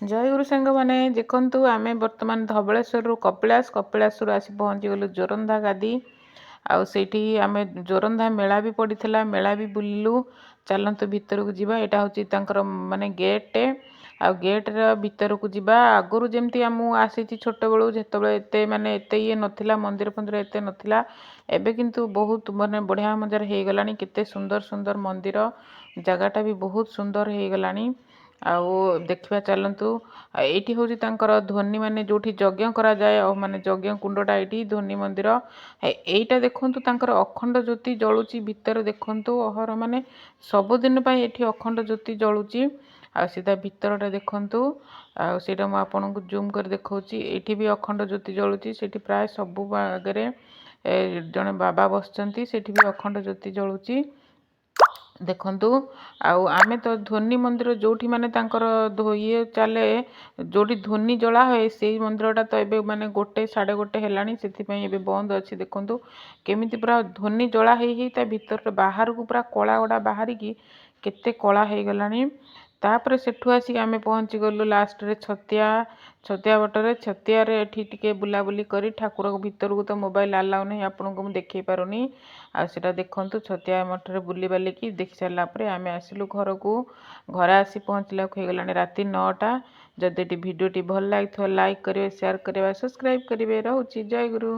ଜୟଗୁରୁ ସାଙ୍ଗମାନେ ଦେଖନ୍ତୁ ଆମେ ବର୍ତ୍ତମାନ ଧବଳେଶ୍ୱରରୁ କପିଳାସରୁ ଆସି ପହଞ୍ଚିଗଲୁ ଜୋରନ୍ଦା ଗାଦି। ଆଉ ସେଇଠି ଆମେ ଜୋରନ୍ଦା ମେଳା ବି ପଡ଼ିଥିଲା, ମେଳା ବି ବୁଲିଲୁ। ଚାଲନ୍ତୁ ଭିତରକୁ ଯିବା। ଏଇଟା ହେଉଛି ତାଙ୍କର ମାନେ ଗେଟ୍। ଆଉ ଗେଟ୍ର ଭିତରକୁ ଯିବା। ଆଗରୁ ଯେମିତି ମୁଁ ଆସିଛି ଛୋଟବେଳୁ, ଯେତେବେଳେ ଏତେ ଇଏ ନଥିଲା, ମନ୍ଦିର ଫନ୍ଦିର ଏତେ ନଥିଲା। ଏବେ କିନ୍ତୁ ବହୁତ ମାନେ ବଢ଼ିଆ ମଜାର ହେଇଗଲାଣି। କେତେ ସୁନ୍ଦର ସୁନ୍ଦର ମନ୍ଦିର, ଜାଗାଟା ବି ବହୁତ ସୁନ୍ଦର ହେଇଗଲାଣି। ଆଉ ଦେଖିବା ଚାଲନ୍ତୁ। ଏଇଠି ହେଉଛି ତାଙ୍କର ଧ୍ୱନି, ମାନେ ଯେଉଁଠି ଯଜ୍ଞ କରାଯାଏ, ମାନେ ଯଜ୍ଞ କୁଣ୍ଡଟା ଏଇଠି ଧ୍ୱନି ମନ୍ଦିର। ଏଇଟା ଦେଖନ୍ତୁ ତାଙ୍କର ଅଖଣ୍ଡ ଜ୍ୟୋତି ଜଳୁଛି ଭିତରେ। ଦେଖନ୍ତୁ ଅହର ମାନେ ସବୁଦିନ ପାଇଁ ଏଠି ଅଖଣ୍ଡ ଜ୍ୟୋତି ଜଳୁଛି। ଆଉ ସିଧା ଭିତରଟା ଦେଖନ୍ତୁ। ଆଉ ସେଇଟା ମୁଁ ଆପଣଙ୍କୁ ଜୁମ୍ କରି ଦେଖାଉଛି। ଏଇଠି ବି ଅଖଣ୍ଡ ଜ୍ୟୋତି ଜଳୁଛି। ସେଠି ପ୍ରାୟ ସବୁ ଆଗରେ ଜଣେ ବାବା ବସିଛନ୍ତି, ସେଠି ବି ଅଖଣ୍ଡ ଜ୍ୟୋତି ଜଳୁଛି ଦେଖନ୍ତୁ। ଆଉ ଆମେ ତ ଧ୍ୱନି ମନ୍ଦିର ଯେଉଁଠି ମାନେ ତାଙ୍କର ଇଏ ଚାଲେ, ଯେଉଁଠି ଧ୍ୱନି ଜଳା ହୁଏ, ସେଇ ମନ୍ଦିରଟା ତ ଏବେ ମାନେ 1 ସାଢ଼େ 1 ହେଲାଣି, ସେଥିପାଇଁ ଏବେ ବନ୍ଦ ଅଛି। ଦେଖନ୍ତୁ କେମିତି ପୁରା ଧ୍ୱନି ଜଳା ହେଇ ତା ଭିତର ବାହାରକୁ ପୁରା କଳା ଗୁଡ଼ା ବାହାରିକି କେତେ କଳା ହେଇଗଲାଣି। ତାପରେ ସେଠୁ ଆସିକି ଆମେ ପହଞ୍ଚିଗଲୁ ଲାଷ୍ଟରେ ଛତିଆ ବଟରେ। ଛତିଆରେ ଏଠି ଟିକେ ବୁଲାବୁଲି କରି ଠାକୁରଙ୍କ ଭିତରକୁ ତ ମୋବାଇଲ ଆଲାଉ ନାହିଁ, ଆପଣଙ୍କୁ ମୁଁ ଦେଖେଇ ପାରୁନି। ଆଉ ସେଟା ଦେଖନ୍ତୁ ଛତିଆ ମଠରେ ବୁଲି ବାଲିକି ଦେଖି ସାରିଲା ପରେ ଆମେ ଆସିଲୁ ଘରକୁ। ଘରେ ଆସି ପହଞ୍ଚିଲାକୁ ହେଇଗଲାଣି ରାତି 9ଟା। ଯଦି ଭିଡ଼ିଓଟି ଭଲ ଲାଗିଥିବ ଲାଇକ୍ କରିବେ, ସେୟାର କରିବେ, ସବସ୍କ୍ରାଇବ୍ କରିବେ। ରହୁଛି। ଜୟ ଗୁରୁ।